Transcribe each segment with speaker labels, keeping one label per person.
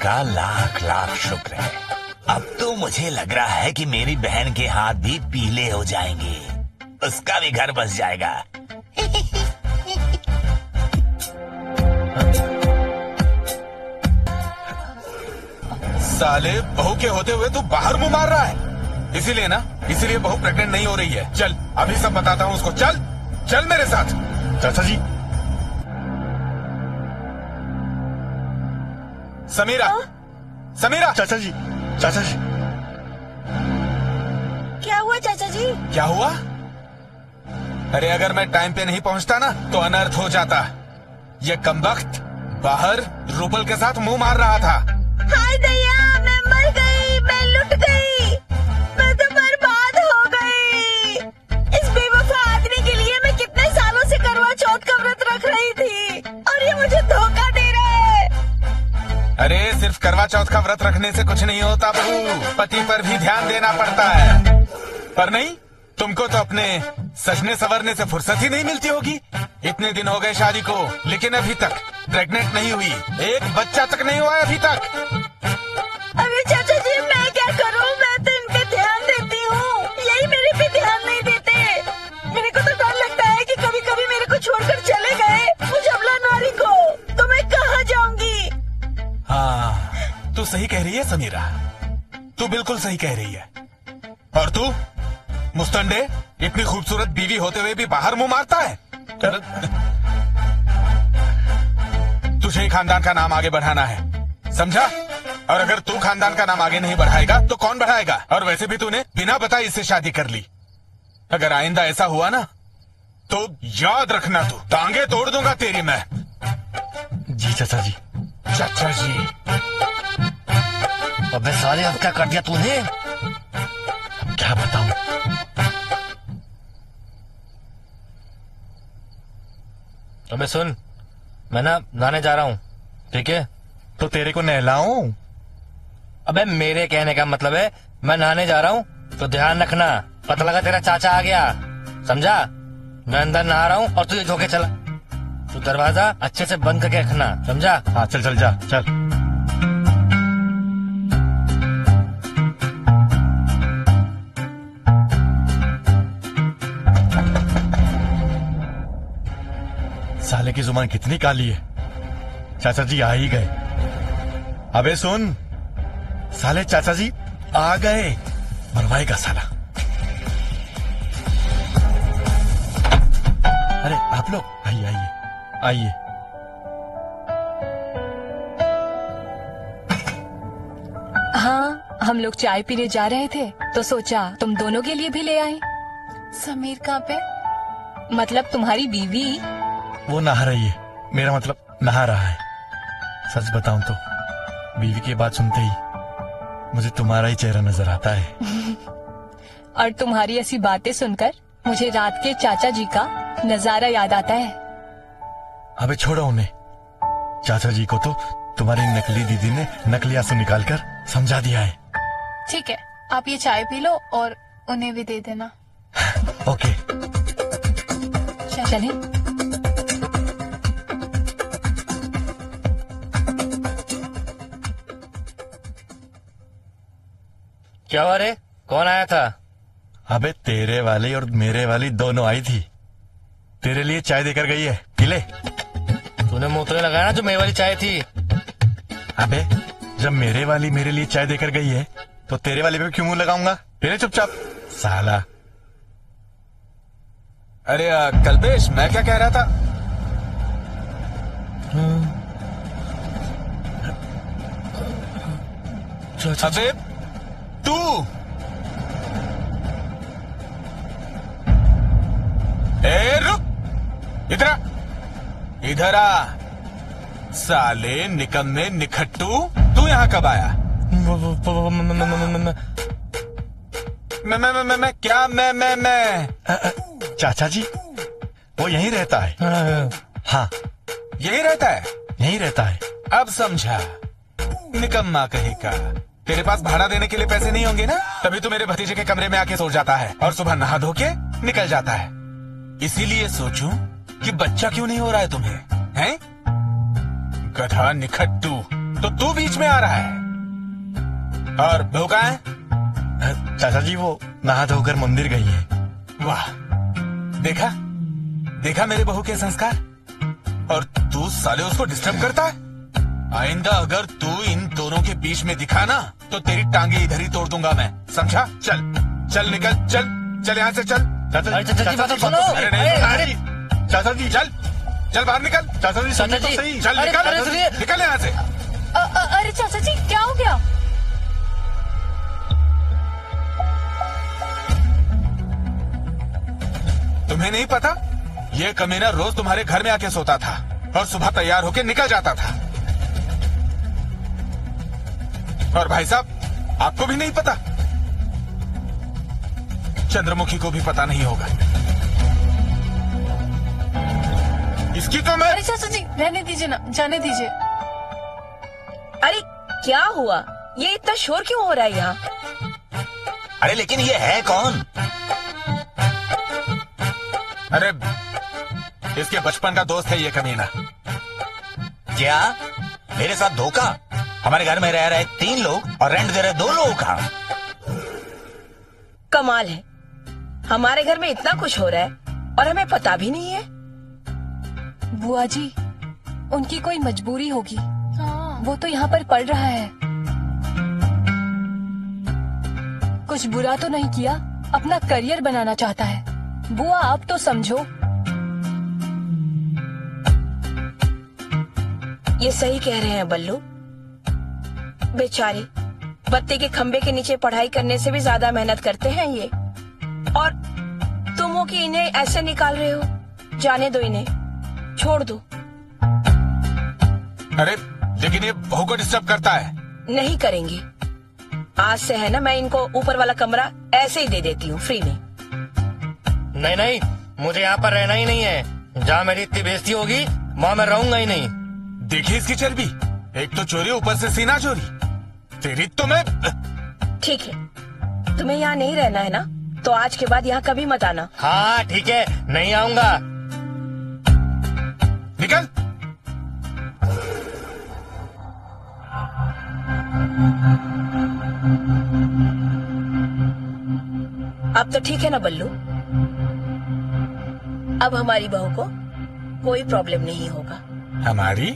Speaker 1: का लाख लाख शुक्र है। अब तो मुझे लग रहा है कि मेरी बहन के हाथ भी पीले हो जाएंगे, उसका भी घर बस जाएगा।
Speaker 2: साले, बहू के होते हुए तू बाहर मुंह मार रहा है। इसीलिए बहू प्रेग्नेंट नहीं हो रही है। चल अभी सब बताता हूँ उसको। चल चल मेरे साथ।
Speaker 3: चाचा जी।
Speaker 2: समीरा, समीरा।
Speaker 3: चाचा जी, चाचा जी।
Speaker 4: क्या हुआ चाचा जी?
Speaker 2: क्या हुआ? अरे अगर मैं टाइम पे नहीं पहुंचता ना तो अनर्थ हो जाता। ये कमबख्त बाहर रूपल के साथ मुंह मार रहा था।
Speaker 4: हाय दया, मैं मर गई, मैं लुट गई, मैं तो बर्बाद हो गई। इस बेवफा आदमी के लिए मैं कितने सालों से करवा चौथ का व्रत रख रही थी और ये मुझे धोखा दे रहा है।
Speaker 2: अरे सिर्फ करवा चौथ का व्रत रखने से कुछ नहीं होता बहू, पति पर भी ध्यान देना पड़ता है। पर नहीं, तुमको तो अपने सजने संवरने से फुर्सत ही नहीं मिलती होगी। इतने दिन हो गए शादी को, लेकिन अभी तक प्रेग्नेंट नहीं हुई, एक बच्चा तक नहीं हुआ है अभी तक।
Speaker 4: अरे चाचा जी, मैं क्या करूं? मैं तो इन पे ध्यान देती हूँ, यही मेरे पे ध्यान नहीं देते। मेरे को तो डर लगता है कि कभी कभी मेरे को छोड़कर चले गए उस अबला नारी को, तो मैं कहाँ जाऊंगी?
Speaker 2: हाँ, तू सही कह रही है समीरा, तू बिल्कुल सही कह रही है। और तू मुस्तंडे, इतनी खूबसूरत बीवी होते हुए भी बाहर मुंह मारता है। तुझे ही खानदान का नाम आगे बढ़ाना है, समझा? और अगर तू खानदान का नाम आगे नहीं बढ़ाएगा तो कौन बढ़ाएगा? और वैसे भी तूने बिना बताए इससे शादी कर ली। अगर आइंदा ऐसा हुआ ना तो याद रखना, तू टांगे तोड़ दूंगा तेरी मैं।
Speaker 3: जी चाचा जी।
Speaker 2: चाचा जी।
Speaker 3: अबे साले, अब क्या कर दिया तूने? अब क्या बताऊं?
Speaker 5: अबे सुन, मैं ना नहाने जा रहा हूँ, ठीक है?
Speaker 3: तो तेरे को नहलाऊं?
Speaker 5: अबे मेरे कहने का मतलब है मैं नहाने जा रहा हूँ, तो ध्यान रखना। पता लगा तेरा चाचा आ गया, समझा? मैं अंदर नहा रहा हूँ और तू ये धोखे चला। तू दरवाजा अच्छे से बंद करके रखना, समझा?
Speaker 3: हाँ चल चल जा चल। साले की जुबान कितनी काली है। चाचा जी आ ही गए। अबे सुन साले, चाचा जी आ गए, मरवाएगा साला। अरे आप लोग आइए आइए आइए।
Speaker 6: हाँ, हम लोग चाय पीने जा रहे थे तो सोचा तुम दोनों के लिए भी ले आए।
Speaker 7: समीर कहाँ पे?
Speaker 6: मतलब तुम्हारी बीवी।
Speaker 3: वो नहा रही है, मेरा मतलब नहा रहा है। सच बताऊं तो बीवी की बात सुनते ही मुझे तुम्हारा ही चेहरा नजर आता है।
Speaker 6: और तुम्हारी ऐसी बातें सुनकर मुझे रात के चाचा जी का नजारा याद आता है।
Speaker 3: अबे छोड़ो उन्हें, चाचा जी को तो तुम्हारी नकली दीदी ने नकली आंसू निकालकर समझा दिया है।
Speaker 7: ठीक है, आप ये चाय पी लो और उन्हें भी दे देना।
Speaker 3: ओके
Speaker 6: चलें?
Speaker 5: क्या हुआ रे? कौन आया था?
Speaker 3: अबे तेरे वाली और मेरे वाली दोनों आई थी, तेरे लिए चाय देकर गई है, पी ले।
Speaker 5: तूने मुंह तो नहीं लगाया ना जो मेरी वाली चाय थी।
Speaker 3: अबे जब मेरे वाली मेरे लिए चाय देकर गई है तो तेरे वाली पे क्यों मुंह लगाऊंगा? पी ले चुपचाप साला।
Speaker 2: अरे कल्पेश, मैं क्या कह रहा था? अबे तू रुक, इधर आ, इधर आ। साले निकम्मे निखट्टू, तू यहाँ कब आया? मैं क्या मैं
Speaker 3: चाचा जी वो यहीं रहता है। हाँ
Speaker 2: यही रहता है?
Speaker 3: यहीं रहता है।
Speaker 2: अब समझा, निकम्मा कहीं का। तेरे पास भाड़ा देने के लिए पैसे नहीं होंगे ना, तभी तो मेरे भतीजे के कमरे में आके सो जाता है और सुबह नहा धो के निकल जाता है। इसीलिए सोचूं कि बच्चा क्यों नहीं हो रहा है तुम्हें, हैं? गधा निखट्टू। तो तू बीच में आ रहा है। और बहू कहाँ है?
Speaker 3: चाचा जी वो नहा धोकर मंदिर गई है।
Speaker 2: वाह, देखा देखा मेरे बहू के संस्कार। और तू साले उसको डिस्टर्ब करता है। आइंदा अगर तू इन दोनों के बीच में दिखा ना तो तेरी टांगे इधर ही तोड़ दूंगा मैं, समझा? चल चल निकल, चल चल यहाँ से चल।
Speaker 5: अरे चाचा जी बात तो सुनो।
Speaker 2: अरे नहीं,
Speaker 5: अरे
Speaker 3: चाचा जी
Speaker 2: चल चल बाहर निकल।
Speaker 3: चाचा जी सुनिए तो
Speaker 5: चाचा जी।
Speaker 3: सही।
Speaker 2: चल
Speaker 5: अरे,
Speaker 2: निकल,
Speaker 5: अरे सुनिए।
Speaker 2: निकल यहाँ से।
Speaker 7: अरे चाचा जी क्या हो गया?
Speaker 2: तुम्हें नहीं पता? ये कमीना रोज तुम्हारे घर में आके सोता था और सुबह तैयार होके निकल जाता था। और भाई साहब आपको भी नहीं पता? चंद्रमुखी को भी पता नहीं होगा। इसकी तो मैं।
Speaker 7: अरे चाचा जी रहने दीजिए ना, जाने दीजिए।
Speaker 4: अरे क्या हुआ? ये इतना शोर क्यों हो रहा है यहाँ?
Speaker 1: अरे लेकिन ये है कौन?
Speaker 2: अरे इसके बचपन का दोस्त है ये कमीना।
Speaker 1: क्या मेरे साथ धोखा? हमारे घर में रह रहे 3 लोग और रेंट दे रहे 2 लोगों का।
Speaker 4: कमाल है, हमारे घर में इतना कुछ हो रहा है और हमें पता भी नहीं है।
Speaker 6: बुआ जी, उनकी कोई मजबूरी होगी।
Speaker 7: हाँ।
Speaker 6: वो तो यहाँ पर पढ़ रहा है। कुछ बुरा तो नहीं किया, अपना करियर बनाना चाहता है। बुआ आप तो समझो।
Speaker 4: ये सही कह रहे हैं बल्लू। बेचारे बत्ती के खंबे के नीचे पढ़ाई करने से भी ज्यादा मेहनत करते हैं ये। और तुम हो कि इन्हें ऐसे निकाल रहे हो। जाने दो इन्हें, छोड़ दो।
Speaker 2: अरे लेकिन ये बहू को डिस्टर्ब करता है।
Speaker 4: नहीं करेंगे। आज से है ना, मैं इनको ऊपर वाला कमरा ऐसे ही दे देती हूँ फ्री में।
Speaker 5: नहीं नहीं, मुझे यहाँ पर रहना ही नहीं है। जहाँ मेरी इतनी बेइज्जती होगी वहाँ मैं रहूंगा ही नहीं।
Speaker 2: देखिए इसकी चर्बी, एक तो चोरी ऊपर से सीना चोरी। तेरी तो मैं।
Speaker 4: ठीक है, तुम्हें यहाँ नहीं रहना है ना, तो आज के बाद यहाँ कभी मत आना।
Speaker 5: हाँ ठीक है, नहीं आऊंगा।
Speaker 2: निकल।
Speaker 4: अब तो ठीक है ना बल्लू? अब हमारी बहू को कोई प्रॉब्लम नहीं होगा।
Speaker 2: हमारी?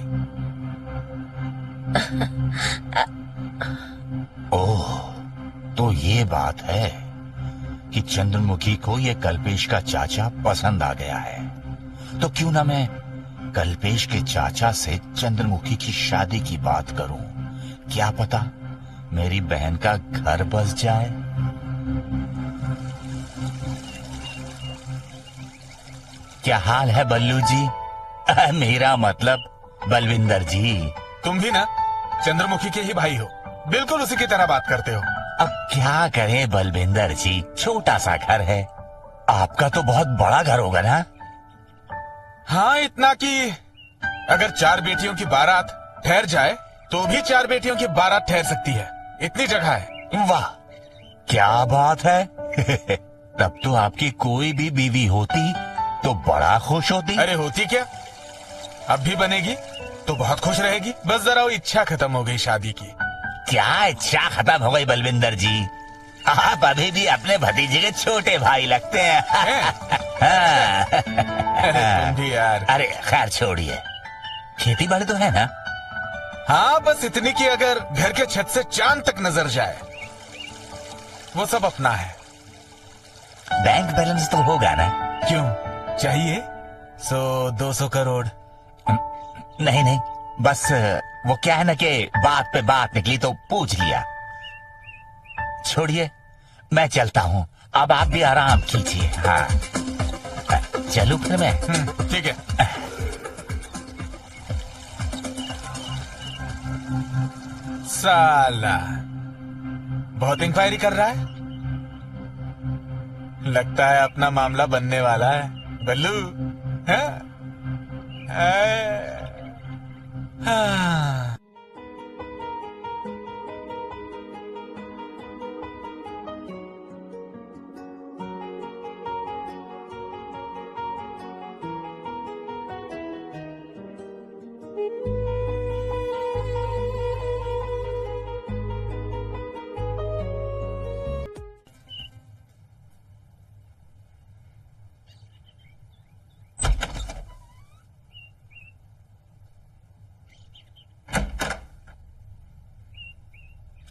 Speaker 1: ओह, तो ये बात है कि चंद्रमुखी को ये कल्पेश का चाचा पसंद आ गया है। तो क्यों ना मैं कल्पेश के चाचा से चंद्रमुखी की शादी की बात करूं। क्या पता मेरी बहन का घर बस जाए। क्या हाल है बल्लू जी? मेरा मतलब बलविंदर जी।
Speaker 2: तुम भी ना चंद्रमुखी के ही भाई हो, बिल्कुल उसी की तरह बात करते हो।
Speaker 1: अब क्या करें बलविंदर जी, छोटा सा घर है। आपका तो बहुत बड़ा घर होगा ना?
Speaker 2: हाँ, इतना कि अगर 4 बेटियों की बारात ठहर जाए तो भी 4 बेटियों की बारात ठहर सकती है, इतनी जगह है।
Speaker 1: वाह, क्या बात है। तब तो आपकी कोई भी बीवी होती तो बड़ा खुश होती।
Speaker 2: अरे होती क्या, अब भी बनेगी तो बहुत खुश रहेगी। बस जरा वो इच्छा खत्म हो गई शादी की।
Speaker 1: क्या इच्छा खत्म हो गई बलविंदर जी? आप अभी भी अपने भतीजे के छोटे भाई लगते हैं। हाँ।
Speaker 2: अरे तुम भी यार।
Speaker 1: अरे खैर छोड़िए, खेती बाड़ी तो है ना?
Speaker 2: हाँ, बस इतनी कि अगर घर के छत से चांद तक नजर जाए, वो सब अपना है।
Speaker 1: बैंक बैलेंस तो होगा ना?
Speaker 2: क्यों चाहिए? 100-200 करोड़?
Speaker 1: नहीं नहीं, बस वो क्या है ना कि बात पे बात निकली तो पूछ लिया। छोड़िए, मैं चलता हूँ, अब आप भी आराम कीजिए। हाँ चलूं फिर मैं?
Speaker 2: ठीक है। साला बहुत इंक्वायरी कर रहा है, लगता है अपना मामला बनने वाला है। बल्लू हाँ? हाँ।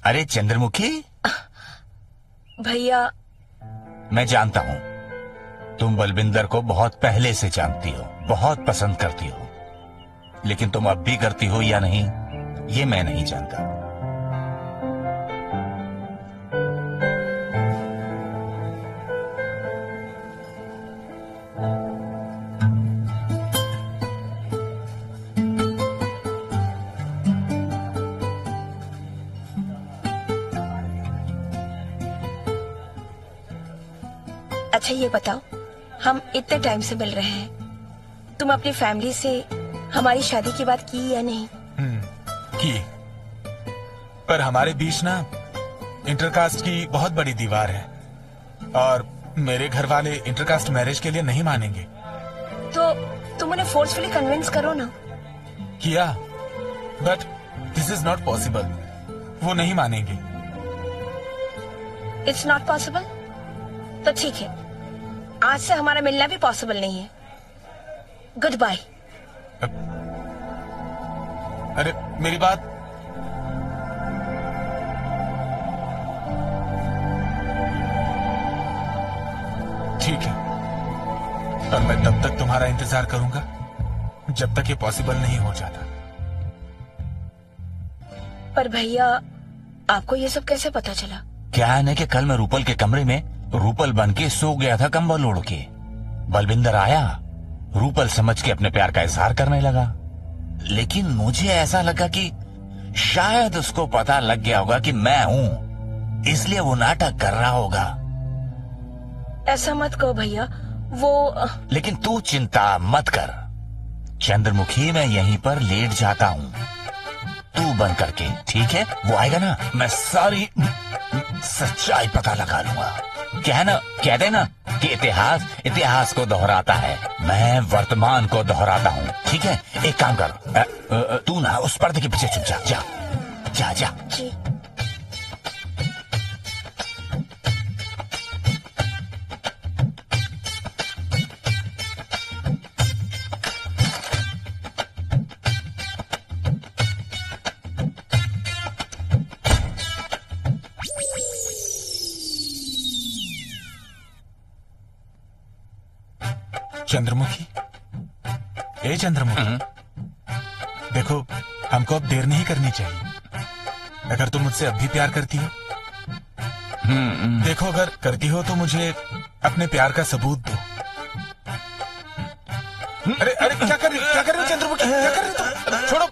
Speaker 1: अरे चंद्रमुखी,
Speaker 4: भैया
Speaker 1: मैं जानता हूं तुम बलविंदर को बहुत पहले से जानती हो, बहुत पसंद करती हो, लेकिन तुम अब भी करती हो या नहीं ये मैं नहीं जानता।
Speaker 4: अच्छा ये बताओ, हम इतने टाइम से मिल रहे हैं, तुम अपनी फैमिली से हमारी शादी की बात की या नहीं?
Speaker 2: की, पर हमारे बीच ना इंटरकास्ट की बहुत बड़ी दीवार है और मेरे घर वाले इंटरकास्ट मैरिज के लिए नहीं मानेंगे।
Speaker 4: तो तुम उन्हें फोर्सफुली कन्विंस करो ना।
Speaker 2: किया, but this is not possible. वो नहीं मानेंगे।
Speaker 4: It's not possible? तो ठीक है, आज से हमारा मिलना भी पॉसिबल नहीं है। Good bye.
Speaker 2: अरे मेरी बात, ठीक है, पर मैं तब तक तुम्हारा इंतजार करूंगा जब तक ये पॉसिबल नहीं हो जाता।
Speaker 4: पर भैया, आपको ये सब कैसे पता चला?
Speaker 1: क्या है ना कि कल मैं रूपल के कमरे में रूपल बन के सो गया था कंबल ओढ़ के। बलविंदर आया, रूपल समझ के अपने प्यार का इजहार करने लगा, लेकिन मुझे ऐसा लगा कि शायद उसको पता लग गया होगा कि मैं हूं, इसलिए वो नाटक कर रहा होगा।
Speaker 4: ऐसा मत कहो भैया, वो
Speaker 1: लेकिन तू चिंता मत कर चंद्रमुखी, मैं यहीं पर लेट जाता हूं, तू बंद करके, ठीक है? वो आएगा ना, मैं सारी सच्चाई पता लगा लूंगा। क्या है ना, कहते हैं ना कि इतिहास को दोहराता है, मैं वर्तमान को दोहराता हूँ, ठीक है? एक काम कर, तू ना उस पर्दे के पीछे छुप जा, जा जा जा।
Speaker 4: जी।
Speaker 2: चंद्रमुखी, ए चंद्रमुखी, देखो, हमको अब देर नहीं करनी चाहिए। अगर तुम मुझसे अब भी प्यार करती हो, देखो, अगर करती हो तो मुझे अपने प्यार का सबूत दो। अरे अरे, क्या कर रही हो चंद्रमुखी? क्या कर रही हो तुम? छोड़ो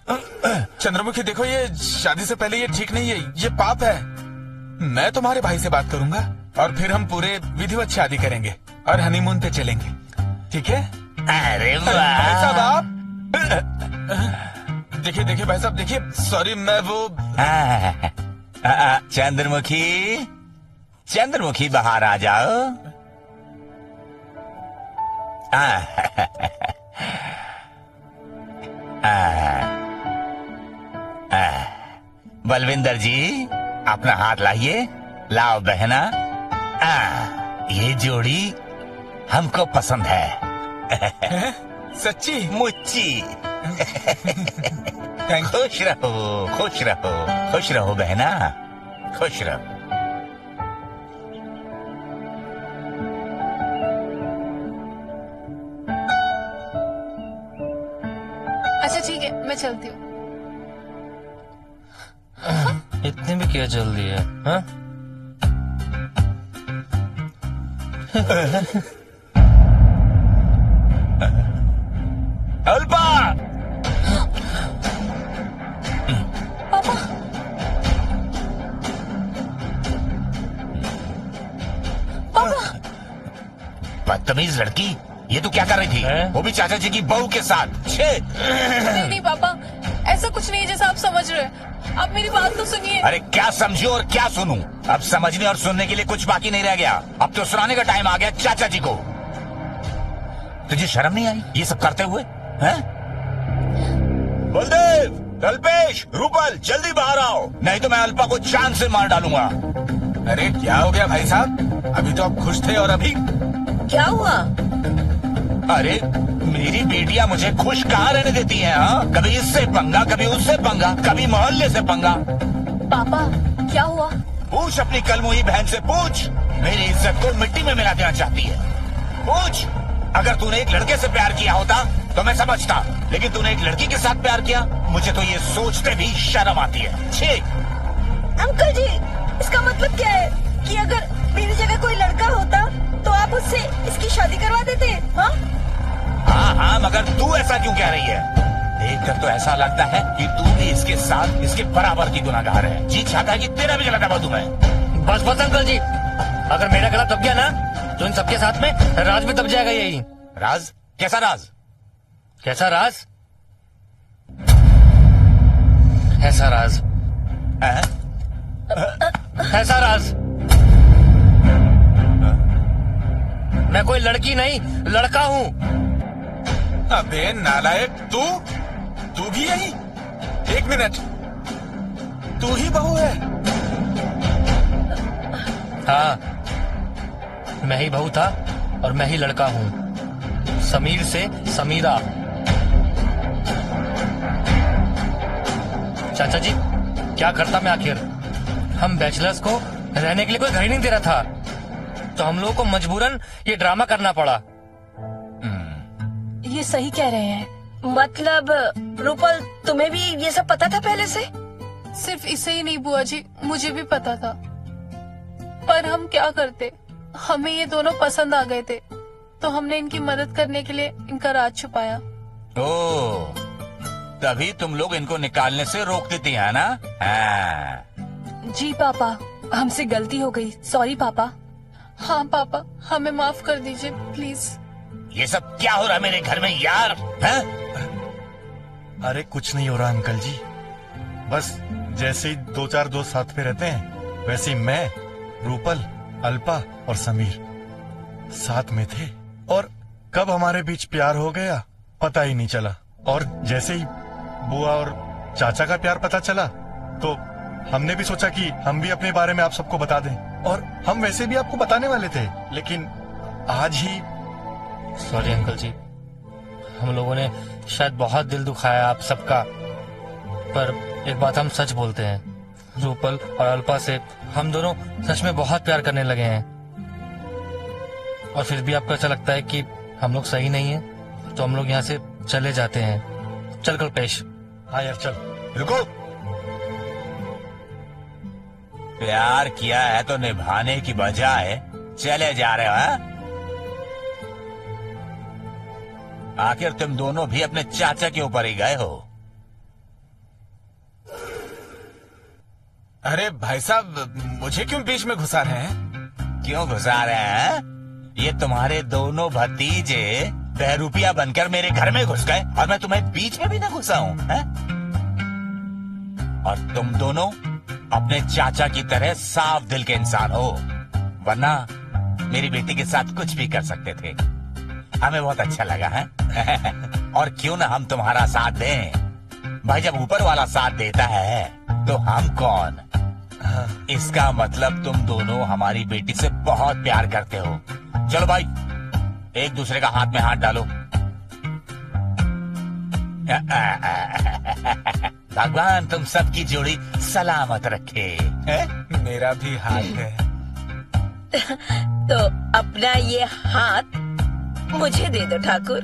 Speaker 2: चंद्रमुखी, देखो, ये शादी से पहले ये ठीक नहीं है, ये पाप है। मैं तुम्हारे भाई से बात करूंगा और फिर हम पूरे विधिवत शादी करेंगे और हनीमून पे चलेंगे, ठीक है?
Speaker 1: अरे
Speaker 2: भाई साहब,
Speaker 1: वाह,
Speaker 2: आप देखिए देखिए भाई साहब, देखिए, सॉरी, मैं वो चंद्रमुखी बाहर आ जाओ। बलविंदर जी, अपना हाथ लाइए, लाओ बहना। ये जोड़ी हमको पसंद है। सच्ची?
Speaker 1: मुच्ची।
Speaker 2: Thank you.
Speaker 1: खुश रहो, खुश रहो, खुश रहो बहना, खुश रहो।
Speaker 7: अच्छा ठीक है, मैं चलती हूँ।
Speaker 5: इतनी भी क्या जल्दी है? हाँ?
Speaker 1: अल्पा! बदतमीज लड़की, ये तू क्या कर रही थी?
Speaker 5: हैं?
Speaker 1: वो भी चाचा जी की बहू के साथ। छे!
Speaker 7: नहीं नहीं पापा, ऐसा कुछ नहीं है जैसा आप समझ रहे हैं। आप मेरी बात तो सुनिए।
Speaker 1: अरे क्या समझू और क्या सुनूं? अब समझने और सुनने के लिए कुछ बाकी नहीं रह गया। अब तो सुनाने का टाइम आ गया चाचा जी को। तुझे शर्म नहीं आई ये सब करते हुए? हैं? बलदेव, कल्पेश, रूपल, जल्दी बाहर आओ, नहीं तो मैं अल्पा को जान से मार डालूंगा।
Speaker 2: अरे क्या हो गया भाई साहब? अभी तो आप खुश थे और अभी
Speaker 4: क्या हुआ?
Speaker 1: अरे मेरी बेटियां मुझे खुश कहाँ रहने देती हैं? हाँ, कभी इससे पंगा, कभी उससे पंगा, कभी मोहल्ले से पंगा।
Speaker 7: पापा,
Speaker 6: क्या हुआ?
Speaker 1: पूछ अपनी कलमुही बहन से पूछ। मेरी इज्जत को मिट्टी में मिला देना चाहती है। पूछ, अगर तूने एक लड़के से प्यार किया होता तो मैं समझता, लेकिन तूने एक लड़की के साथ प्यार किया। मुझे तो ये सोचते भी शर्म आती है। छी।
Speaker 4: अंकल जी, इसका मतलब क्या है कि अगर मेरी जगह कोई लड़का होता तो आप उससे इसकी शादी करवा देते? हाँ
Speaker 1: हाँ, मगर तू ऐसा क्यों कह रही है? देखकर तो ऐसा लगता है कि तू भी इसके साथ इसके बराबर की गुनाहगार है। जी चाहता है कि तेरा भी गला दबा दूं मैं।
Speaker 5: बस बस अंकल जी, अगर मेरा गला दब गया ना तो इन सबके साथ में राज भी दब जाएगा। यही
Speaker 1: राज? कैसा राज?
Speaker 5: कैसा राज? ऐसा राज, ऐसा राज। मैं कोई लड़की नहीं, लड़का हूँ।
Speaker 2: अबे नालायक, तू भी यही? एक मिनट, तू ही बहू है?
Speaker 5: हाँ, मैं ही बहू था और मैं ही लड़का हूँ। समीर से समीरा। चाचा जी, क्या करता मैं आखिर? हम बैचलर्स को रहने के लिए कोई घर ही नहीं दे रहा था, तो हम लोगों को मजबूरन ये ड्रामा करना पड़ा।
Speaker 6: ये सही कह रहे हैं।
Speaker 4: मतलब रूपल, तुम्हें भी ये सब पता था पहले से?
Speaker 7: सिर्फ इसे ही नहीं बुआ जी, मुझे भी पता था, पर हम क्या करते। हमें ये दोनों पसंद आ गए थे, तो हमने इनकी मदद करने के लिए इनका राज छुपाया।
Speaker 1: ओह, तभी तुम लोग इनको निकालने से रोक देती है ना? हाँ।
Speaker 6: जी पापा, हमसे गलती हो गई। सॉरी पापा।
Speaker 7: हाँ पापा, हमें माफ कर दीजिए प्लीज।
Speaker 1: ये सब क्या हो रहा है मेरे घर में यार? है?
Speaker 3: अरे कुछ नहीं हो रहा अंकल जी, बस जैसे ही 2-4 दोस्त साथ में रहते हैं वैसे ही मैं, रूपल, अल्पा और समीर साथ में थे, और कब हमारे बीच प्यार हो गया पता ही नहीं चला। और जैसे ही बुआ और चाचा का प्यार पता चला तो हमने भी सोचा कि हम भी अपने बारे में आप सबको बता दें, और हम वैसे भी आपको बताने वाले थे, लेकिन आज ही।
Speaker 5: सॉरी अंकल जी, हम लोगों ने शायद बहुत दिल दुखाया आप सबका, पर एक बात हम सच बोलते हैं, रूपल और अल्पा से हम दोनों सच में बहुत प्यार करने लगे हैं। और फिर भी आपको ऐसा लगता है कि हम लोग सही नहीं है, तो हम लोग यहाँ से चले जाते हैं। चल कल्पेश।
Speaker 3: हाँ यार चल।
Speaker 1: रुको, प्यार किया है तो निभाने की बजाय चले जा रहे हो? हाँ? आखिर तुम दोनों भी अपने चाचा के ऊपर ही गए हो।
Speaker 2: अरे भाई साहब, मुझे क्यों बीच में घुसा रहे हैं?
Speaker 1: क्यों घुसा रहे हैं? ये तुम्हारे दोनों भतीजे बहरूपिया बनकर मेरे घर में घुस गए और मैं तुम्हें बीच में भी ना घुसा हूं? और तुम दोनों अपने चाचा की तरह साफ दिल के इंसान हो, वरना मेरी बेटी के साथ कुछ भी कर सकते थे। हमें बहुत अच्छा लगा है। और क्यों ना हम तुम्हारा साथ दें भाई, जब ऊपर वाला साथ देता है तो हम कौन? इसका मतलब तुम दोनों हमारी बेटी से बहुत प्यार करते हो। चलो भाई, एक दूसरे का हाथ में हाथ डालो। भगवान तुम सबकी जोड़ी सलामत रखे।
Speaker 2: मेरा भी हाथ है।
Speaker 4: तो अपना ये हाथ मुझे दे दो ठाकुर।